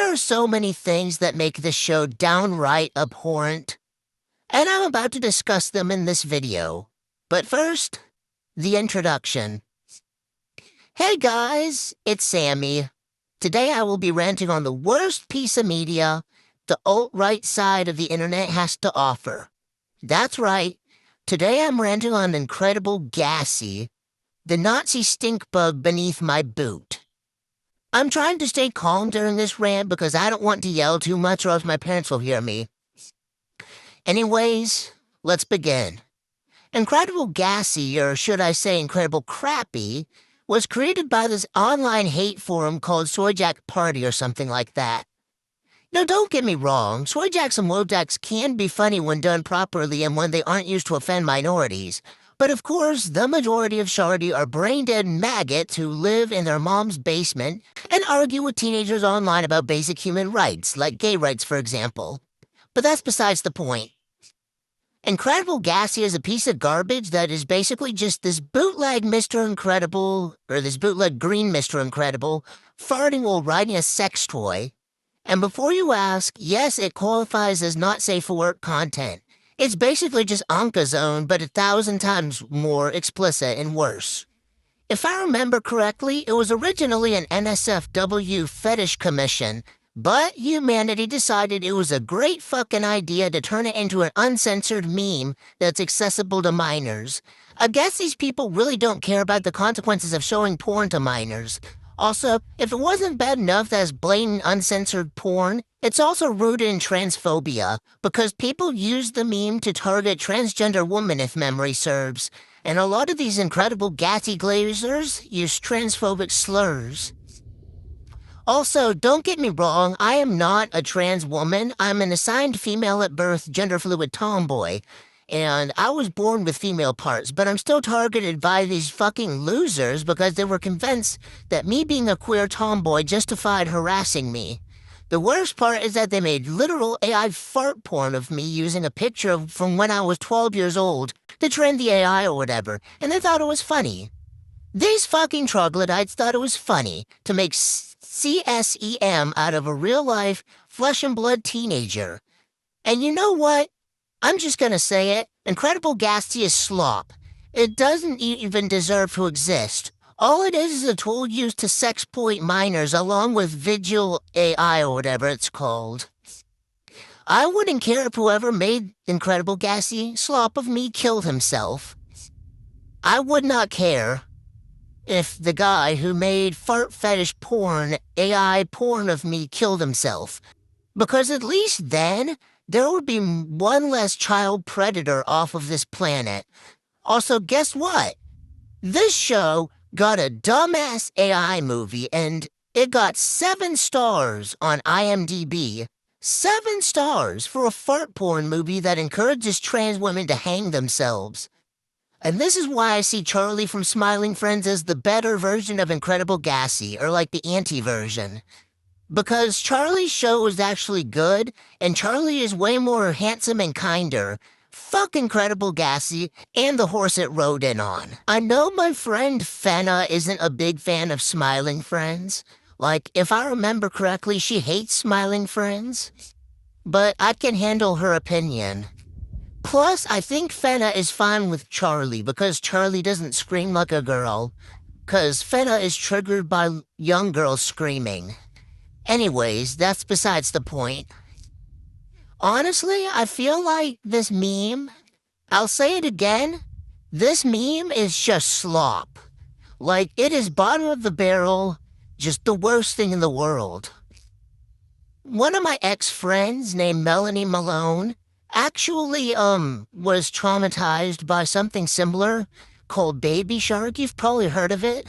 There are so many things that make this show downright abhorrent, and I'm about to discuss them in this video. But first, the introduction. Hey guys, it's Sammy. Today I will be ranting on the worst piece of media the alt-right side of the internet has to offer. That's right, today I'm ranting on incredible GASSY, the Nazi stink bug beneath my boot. I'm trying to stay calm during this rant because I don't want to yell too much or else my parents will hear me. Anyways, let's begin. Incredible GASSY, or should I say Incredible Crappy, was created by this online hate forum called Soyjack Party or something like that. Now don't get me wrong, Soyjacks and Wojaks can be funny when done properly and when they aren't used to offend minorities. But of course, the majority of Shardy are brain-dead maggots who live in their mom's basement and argue with teenagers online about basic human rights, like gay rights for example. But that's besides the point. Incredible GASSY is a piece of garbage that is basically just this bootleg Mr. Incredible, or this bootleg green Mr. Incredible, farting while riding a sex toy. And before you ask, yes, it qualifies as not safe for work content. It's basically just Onkazone, but 1,000 times more explicit and worse. If I remember correctly, it was originally an NSFW fetish commission, but humanity decided it was a great fucking idea to turn it into an uncensored meme that's accessible to minors. I guess these people really don't care about the consequences of showing porn to minors. Also, if it wasn't bad enough that it's blatant uncensored porn, it's also rooted in transphobia, because people use the meme to target transgender women if memory serves, and a lot of these incredible GASSY glazers use transphobic slurs. Also, don't get me wrong, I am not a trans woman. I'm an assigned female at birth, gender-fluid tomboy, and I was born with female parts, but I'm still targeted by these fucking losers because they were convinced that me being a queer tomboy justified harassing me. The worst part is that they made literal AI fart porn of me using a picture from when I was 12 years old to trend the AI or whatever, and they thought it was funny. These fucking troglodytes thought it was funny to make CSEM out of a real-life, flesh-and-blood teenager. And you know what? I'm just gonna say it, Incredible GASSY is slop. It doesn't even deserve to exist. All it is a tool used to sexploit minors along with Vigil AI or whatever it's called. I wouldn't care if whoever made Incredible GASSY slop of me killed himself. I would not care if the guy who made fart fetish porn, AI porn of me killed himself. Because at least then, there would be one less child predator off of this planet. Also, guess what? This show got a dumbass AI movie, and it got 7 stars on IMDb. 7 stars for a fart porn movie that encourages trans women to hang themselves. And this is why I see Charlie from Smiling Friends as the better version of Incredible GASSY, or like the anti-version. Because Charlie's show was actually good, and Charlie is way more handsome and kinder. Fuck Incredible GASSY and the horse it rode in on. I know my friend Fenna isn't a big fan of Smiling Friends. Like, if I remember correctly, she hates Smiling Friends. But I can handle her opinion. Plus, I think Fenna is fine with Charlie because Charlie doesn't scream like a girl. 'Cause Fenna is triggered by young girls screaming. Anyways, that's besides the point. Honestly, I feel like this meme, I'll say it again, this meme is just slop. Like, it is bottom of the barrel, just the worst thing in the world. One of my ex-friends named Melanie Malone actually, was traumatized by something similar called Baby Shark. You've probably heard of it.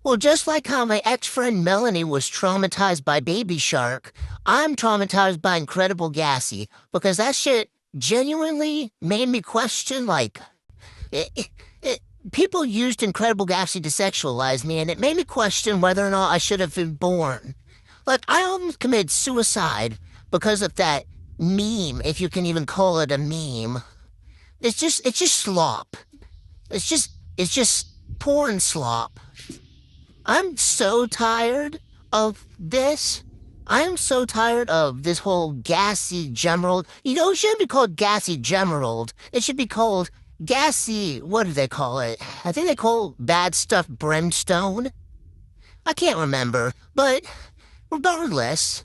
Well, just like how my ex-friend Melanie was traumatized by Baby Shark, I'm traumatized by Incredible GASSY, because that shit genuinely made me question, like, people used Incredible GASSY to sexualize me, and it made me question whether or not I should have been born. Like, I almost committed suicide because of that meme, if you can even call it a meme. It's just slop. It's just porn slop. I'm so tired of this. I am so tired of this whole gassy gemerald. You know, it shouldn't be called gassy gemerald. It should be called gassy, what do they call it? I think they call bad stuff brimstone. I can't remember, but regardless,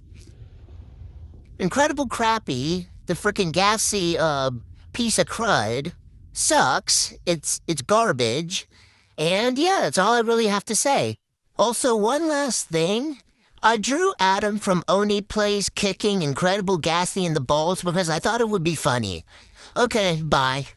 Incredible Crappy, the freaking gassy piece of crud, sucks. It's garbage. And yeah, that's all I really have to say. Also, one last thing. I drew Adam from Oni Plays kicking Incredible Gassy in the balls because I thought it would be funny. Okay, bye.